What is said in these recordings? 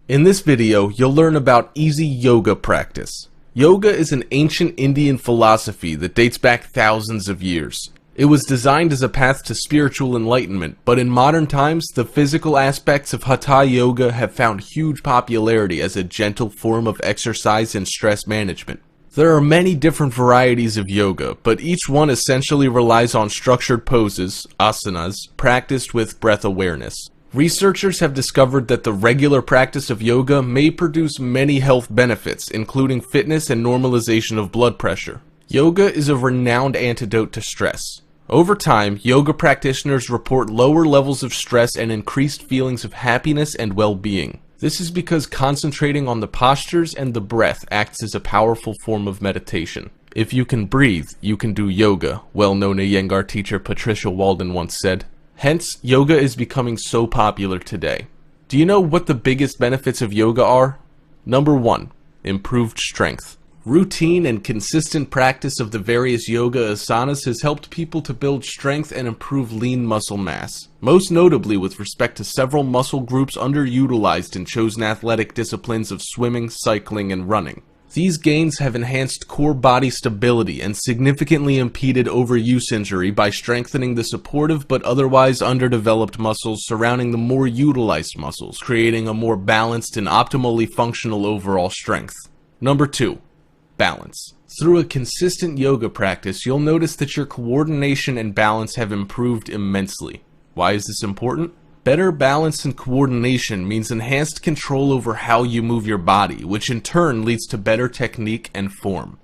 In this video, you'll learn about easy yoga practice. Yoga is an ancient Indian philosophy that dates back thousands of years. It was designed as a path to spiritual enlightenment, but in modern times, the physical aspects of Hatha Yoga have found huge popularity as a gentle form of exercise and stress management. There are many different varieties of yoga, but each one essentially relies on structured poses, asanas, practiced with breath awareness. Researchers have discovered that the regular practice of yoga may produce many health benefits, including fitness and normalization of blood pressure. Yoga is a renowned antidote to stress. Over time, yoga practitioners report lower levels of stress and increased feelings of happiness and well-being. This is because concentrating on the postures and the breath acts as a powerful form of meditation. If you can breathe, you can do yoga, well-known Iyengar teacher Patricia Walden once said. Hence, yoga is becoming so popular today. Do you know what the biggest benefits of yoga are? Number 1. Improved strength. Routine and consistent practice of the various yoga asanas has helped people to build strength and improve lean muscle mass, most notably with respect to several muscle groups underutilized in chosen athletic disciplines of swimming, cycling, and running. These gains have enhanced core body stability and significantly impeded overuse injury by strengthening the supportive but otherwise underdeveloped muscles surrounding the more utilized muscles, creating a more balanced and optimally functional overall strength. Number 2. Balance. Through a consistent yoga practice, you'll notice that your coordination and balance have improved immensely. Why is this important? Better balance and coordination means enhanced control over how you move your body, which in turn leads to better technique and form.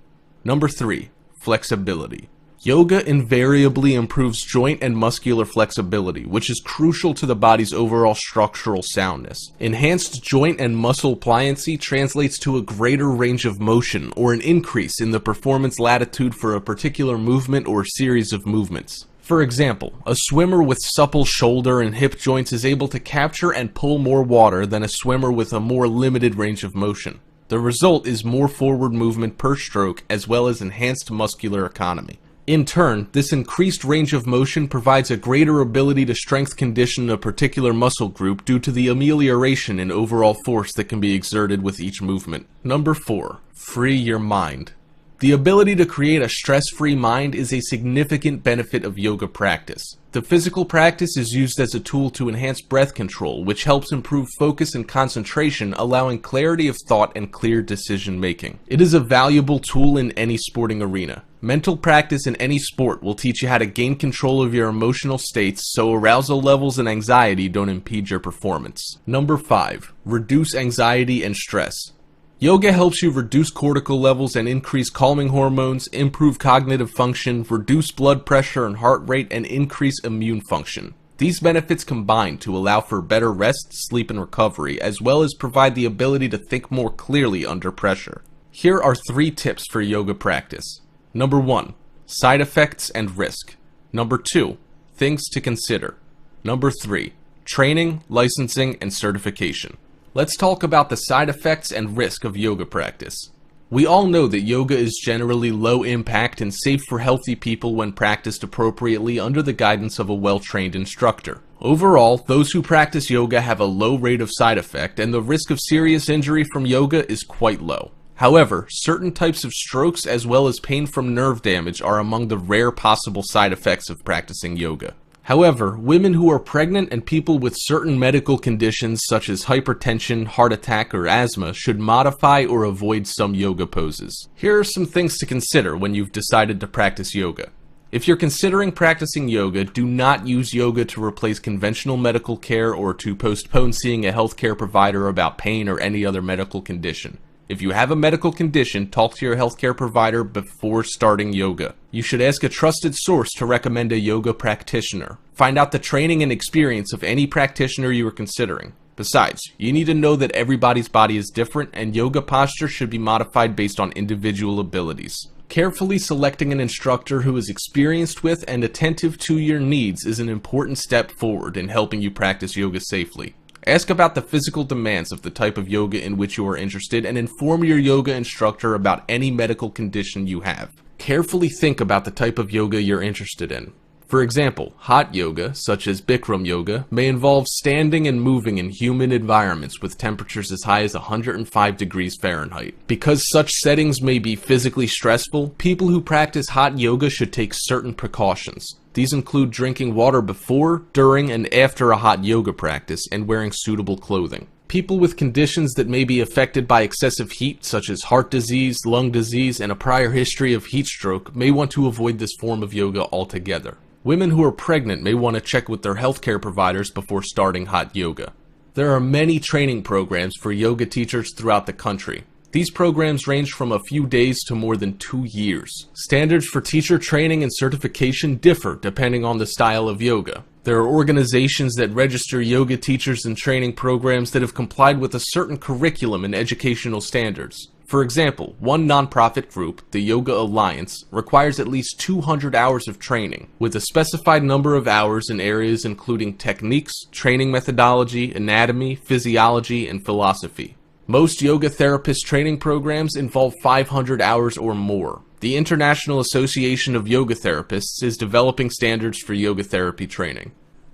Number 3. Flexibility. Yoga invariably improves joint and muscular flexibility, which is crucial to the body's overall structural soundness. Enhanced joint and muscle pliancy translates to a greater range of motion or an increase in the performance latitude for a particular movement or series of movements. For example, a swimmer with supple shoulder and hip joints is able to capture and pull more water than a swimmer with a more limited range of motion. The result is more forward movement per stroke as well as enhanced muscular economy. In turn, this increased range of motion provides a greater ability to strength condition a particular muscle group due to the amelioration in overall force that can be exerted with each movement. Number 4. Free your mind. The ability to create a stress-free mind is a significant benefit of yoga practice. The physical practice is used as a tool to enhance breath control, which helps improve focus and concentration, allowing clarity of thought and clear decision-making. It is a valuable tool in any sporting arena. Mental practice in any sport will teach you how to gain control of your emotional states so arousal levels and anxiety don't impede your performance. Number 5. Reduce anxiety and stress. Yoga helps you reduce cortical levels and increase calming hormones, improve cognitive function, reduce blood pressure and heart rate, and increase immune function. These benefits combine to allow for better rest, sleep, and recovery, as well as provide the ability to think more clearly under pressure. Here are 3 tips for yoga practice. Number 1. Side effects and risk. Number 2. Things to consider. Number 3. Training, licensing, and certification. Let's talk about the side effects and risk of yoga practice. We all know that yoga is generally low impact and safe for healthy people when practiced appropriately under the guidance of a well-trained instructor. Overall, those who practice yoga have a low rate of side effect, and the risk of serious injury from yoga is quite low. However, certain types of strokes as well as pain from nerve damage are among the rare possible side effects of practicing yoga. However, women who are pregnant and people with certain medical conditions such as hypertension, heart attack, or asthma should modify or avoid some yoga poses. Here are some things to consider when you've decided to practice yoga. If you're considering practicing yoga, do not use yoga to replace conventional medical care or to postpone seeing a healthcare provider about pain or any other medical condition. If you have a medical condition, talk to your healthcare provider before starting yoga. You should ask a trusted source to recommend a yoga practitioner. Find out the training and experience of any practitioner you are considering. Besides, you need to know that everybody's body is different and yoga posture should be modified based on individual abilities. Carefully selecting an instructor who is experienced with and attentive to your needs is an important step forward in helping you practice yoga safely. Ask about the physical demands of the type of yoga in which you are interested and inform your yoga instructor about any medical condition you have. Carefully think about the type of yoga you're interested in. For example, hot yoga, such as Bikram yoga, may involve standing and moving in humid environments with temperatures as high as 105 degrees Fahrenheit. Because such settings may be physically stressful, people who practice hot yoga should take certain precautions. These include drinking water before, during, and after a hot yoga practice, and wearing suitable clothing. People with conditions that may be affected by excessive heat, such as heart disease, lung disease, and a prior history of heat stroke, may want to avoid this form of yoga altogether. Women who are pregnant may want to check with their healthcare providers before starting hot yoga. There are many training programs for yoga teachers throughout the country. These programs range from a few days to more than 2 years. Standards for teacher training and certification differ depending on the style of yoga. There are organizations that register yoga teachers and training programs that have complied with a certain curriculum and educational standards. For example, one nonprofit group, the Yoga Alliance, requires at least 200 hours of training, with a specified number of hours in areas including techniques, training methodology, anatomy, physiology, and philosophy. Most yoga therapist training programs involve 500 hours or more. The International Association of Yoga Therapists is developing standards for yoga therapy training.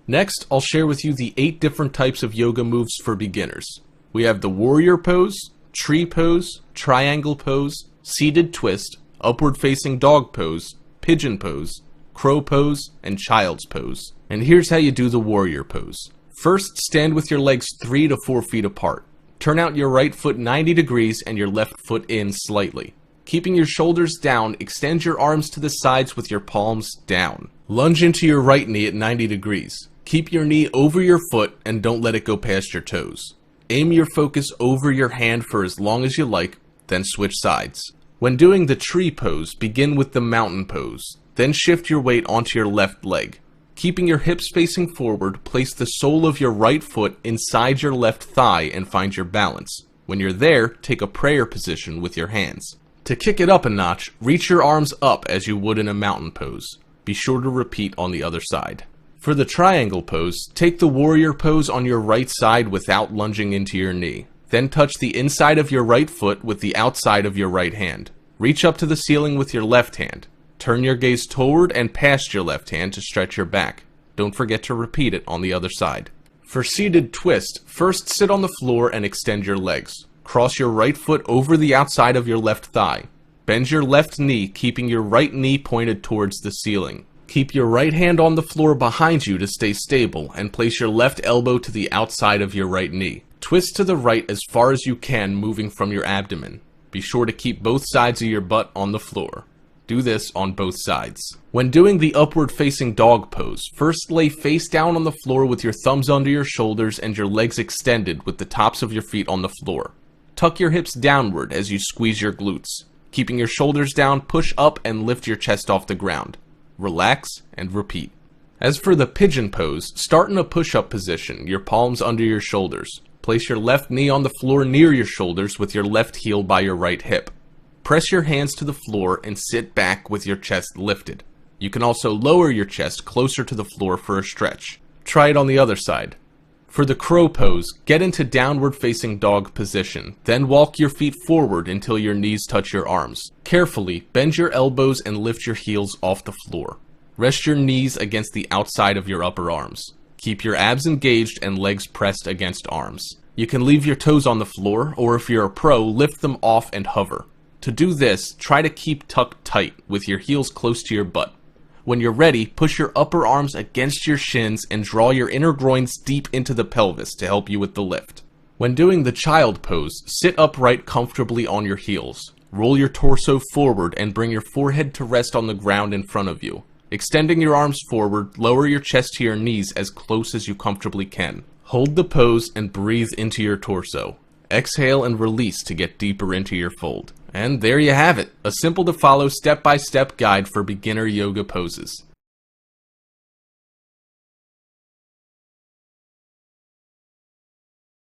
Next, I'll share with you the 8 different types of yoga moves for beginners. We have the warrior pose, tree pose, triangle pose, seated twist, upward facing dog pose, pigeon pose, crow pose, and child's pose. And here's how you do the warrior pose. First, stand with your legs 3 to 4 feet apart. Turn out your right foot 90 degrees and your left foot in slightly. Keeping your shoulders down, extend your arms to the sides with your palms down. Lunge into your right knee at 90 degrees. Keep your knee over your foot and don't let it go past your toes. Aim your focus over your hand for as long as you like, then switch sides. When doing the tree pose, begin with the mountain pose. Then shift your weight onto your left leg. Keeping your hips facing forward, place the sole of your right foot inside your left thigh and find your balance. When you're there, take a prayer position with your hands. To kick it up a notch, reach your arms up as you would in a mountain pose. Be sure to repeat on the other side. For the triangle pose, take the warrior pose on your right side without lunging into your knee. Then touch the inside of your right foot with the outside of your right hand. Reach up to the ceiling with your left hand. Turn your gaze toward and past your left hand to stretch your back. Don't forget to repeat it on the other side. For seated twist, first sit on the floor and extend your legs. Cross your right foot over the outside of your left thigh. Bend your left knee, keeping your right knee pointed towards the ceiling. Keep your right hand on the floor behind you to stay stable, and place your left elbow to the outside of your right knee. Twist to the right as far as you can, moving from your abdomen. Be sure to keep both sides of your butt on the floor. Do this on both sides. When doing the upward facing dog pose, first lay face down on the floor with your thumbs under your shoulders and your legs extended with the tops of your feet on the floor. Tuck your hips downward as you squeeze your glutes. Keeping your shoulders down, push up and lift your chest off the ground. Relax and repeat. As for the pigeon pose, start in a push-up position, your palms under your shoulders. Place your left knee on the floor near your shoulders with your left heel by your right hip. Press your hands to the floor and sit back with your chest lifted. You can also lower your chest closer to the floor for a stretch. Try it on the other side. For the crow pose, get into downward facing dog position, then walk your feet forward until your knees touch your arms. Carefully, bend your elbows and lift your heels off the floor. Rest your knees against the outside of your upper arms. Keep your abs engaged and legs pressed against arms. You can leave your toes on the floor, or if you're a pro, lift them off and hover. To do this, try to keep tucked tight with your heels close to your butt. When you're ready, push your upper arms against your shins and draw your inner groins deep into the pelvis to help you with the lift. When doing the child pose, sit upright comfortably on your heels. Roll your torso forward and bring your forehead to rest on the ground in front of you. Extending your arms forward, lower your chest to your knees as close as you comfortably can. Hold the pose and breathe into your torso. Exhale and release to get deeper into your fold. And there you have it, a simple to follow step-by-step guide for beginner yoga poses.